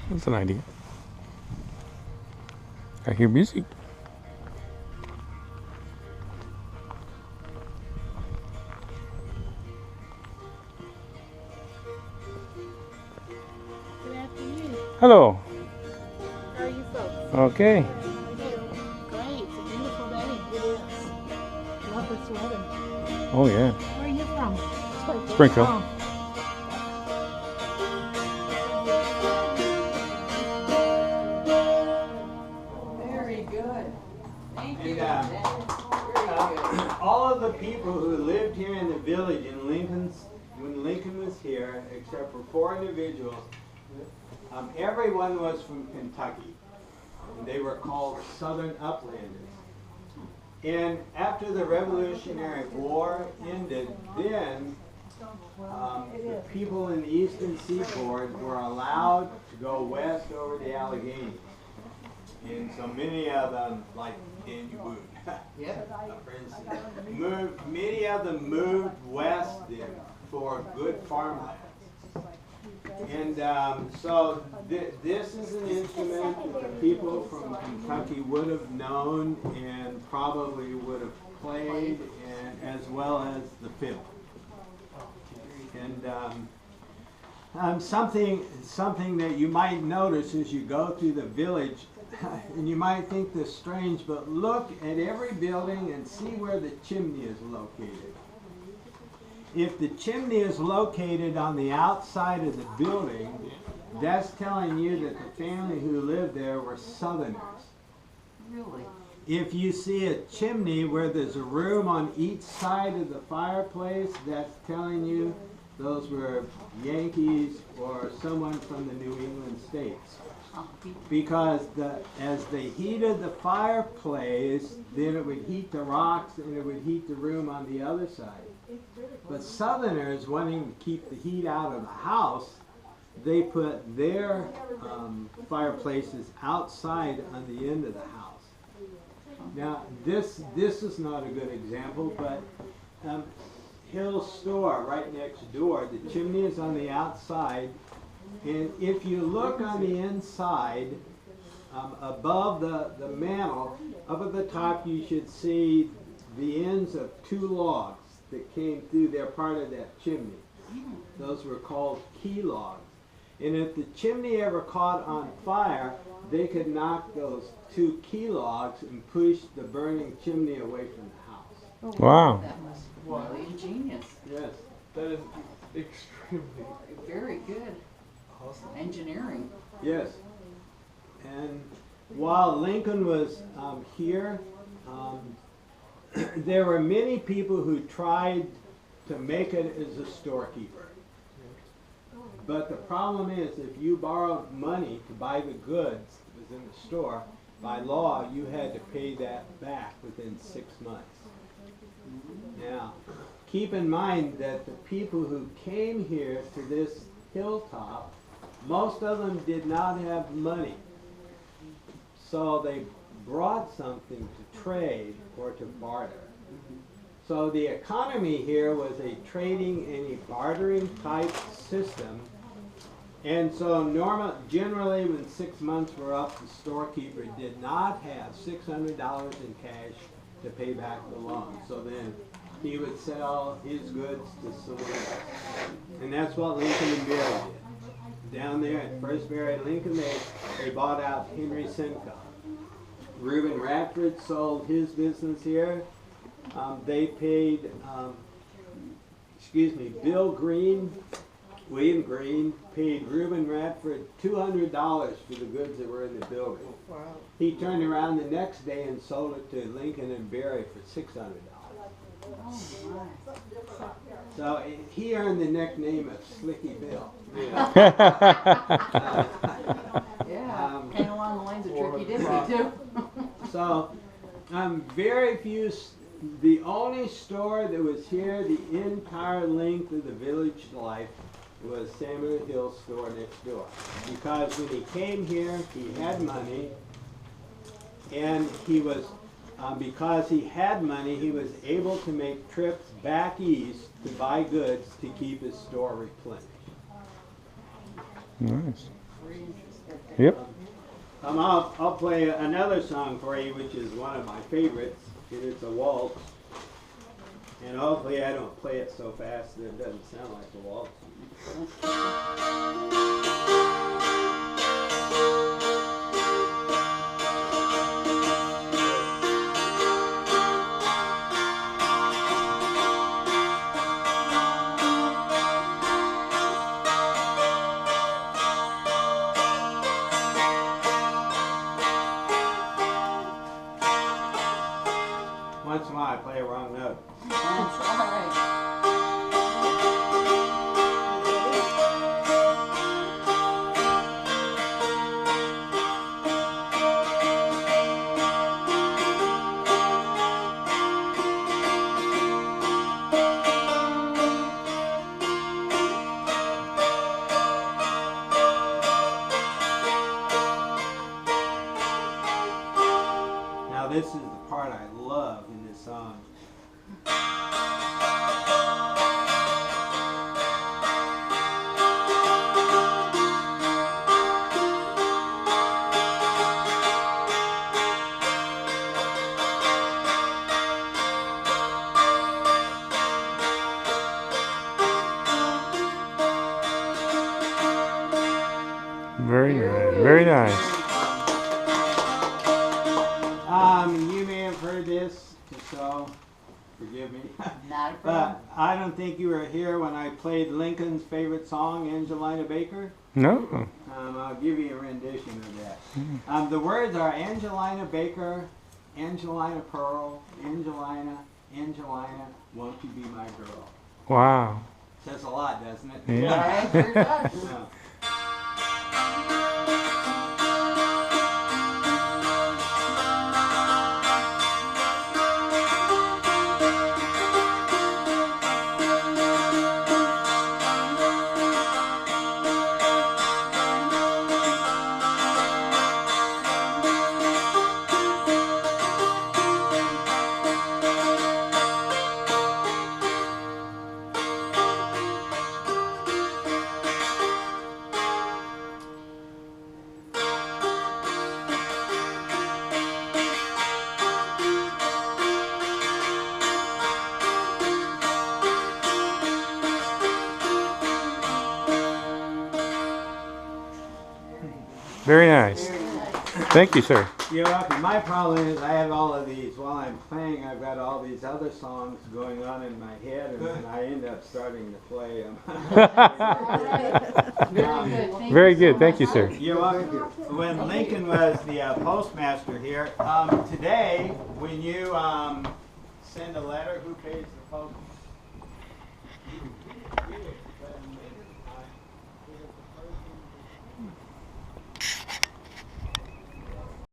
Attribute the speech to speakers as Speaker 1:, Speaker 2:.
Speaker 1: That's an idea. I hear music.
Speaker 2: Good afternoon.
Speaker 1: Hello.
Speaker 2: How are you folks?
Speaker 1: Okay.
Speaker 2: Great. It's a beautiful day. It is. Love this weather.
Speaker 1: Oh yeah.
Speaker 2: Where are you from?
Speaker 1: Springfield.
Speaker 2: Oh.
Speaker 3: Very good. Thank you.
Speaker 4: And
Speaker 3: Very good.
Speaker 4: all of the people who lived here in the village in when Lincoln was here, except for 4 individuals, everyone was from Kentucky. And they were called Southern Uplanders. And after the Revolutionary War ended, then the people in the Eastern Seaboard were allowed to go west over the Alleghenies. And so many of them, like Daniel Boone, for instance, many of them moved west then for good farmland. And so this is an instrument that the people from Kentucky would have known and probably would have played, and as well as the fiddle. And something that you might notice as you go through the village, and you might think this strange, but look at every building and see where the chimney is located. If the chimney is located on the outside of the building, that's telling you that the family who lived there were Southerners.
Speaker 3: Really?
Speaker 4: If you see a chimney where there's a room on each side of the fireplace, that's telling you those were Yankees or someone from the New England states. Because as they heated the fireplace, then it would heat the rocks and it would heat the room on the other side. But Southerners, wanting to keep the heat out of the house, they put their fireplaces outside on the end of the house. Now, this is not a good example, but Hill's store right next door, the chimney is on the outside, and if you look on the inside, above the mantel, up at the top you should see the ends of 2 logs that came through. They're part of that chimney. Those were called key logs. And if the chimney ever caught on fire, they could knock those 2 key logs and push the burning chimney away from the house.
Speaker 1: Wow.
Speaker 3: That must be really ingenious.
Speaker 4: Yes.
Speaker 5: That is extremely
Speaker 3: Very good.
Speaker 5: awesome.
Speaker 3: Engineering.
Speaker 4: Yes. And while Lincoln was here, there were many people who tried to make it as a storekeeper. But the problem is, if you borrowed money to buy the goods that was in the store, by law you had to pay that back within 6 months. Now, keep in mind that the people who came here to this hilltop, most of them did not have money. So they brought something to trade or to barter. So the economy here was a trading and a bartering type system. And so generally when 6 months were up, the storekeeper did not have $600 in cash to pay back the loan. So then he would sell his goods to saloons. And that's what Lincoln and Berry did. Down there at First Berry Lincoln, they bought out Henry Simcoe. Reuben Radford sold his business here. They paid, William Green paid Reuben Radford $200 for the goods that were in the building.
Speaker 3: Wow.
Speaker 4: He turned around the next day and sold it to Lincoln and Berry for $600.
Speaker 3: Oh my.
Speaker 4: So he earned the nickname of Slicky Bill.
Speaker 3: Yeah. Kind of along the lines of Tricky Dicky too.
Speaker 4: So very few, the only store that was here the entire length of the village life was Samuel Hill's store next door. Because when he came here, he had money, and he was, because he had money, he was able to make trips back east to buy goods to keep his store replenished.
Speaker 1: Nice.
Speaker 3: Very interesting.
Speaker 1: Yep.
Speaker 4: I'll play another song for you, which is one of my favorites. It's a waltz. And hopefully I don't play it so fast that it doesn't sound like a waltz. Once in a while I play a wrong note.
Speaker 3: That's all right.
Speaker 4: Now this is the part I love in this song.
Speaker 1: Very nice. Very nice.
Speaker 4: You may have heard this, so forgive me.
Speaker 3: Not a problem.
Speaker 4: But I don't think you were here when I played Lincoln's favorite song, Angelina Baker.
Speaker 1: No.
Speaker 4: I'll give you a rendition of that. The words are Angelina Baker, Angelina Pearl, Angelina, Angelina, won't you be my girl?
Speaker 1: Wow.
Speaker 4: Says a lot, doesn't it?
Speaker 1: Yeah.
Speaker 3: All right, sure does.
Speaker 4: Yeah.
Speaker 1: Very nice. Thank you, sir.
Speaker 4: You're welcome. My problem is I have all of these. While I'm playing, I've got all these other songs going on in my head, and then I end up starting to play them.
Speaker 3: Very good. Thank
Speaker 1: Very
Speaker 3: you so
Speaker 1: good. Thank
Speaker 3: much.
Speaker 1: you, sir.
Speaker 4: You're welcome. When Lincoln was the postmaster here, today, when you send a letter, who pays the post?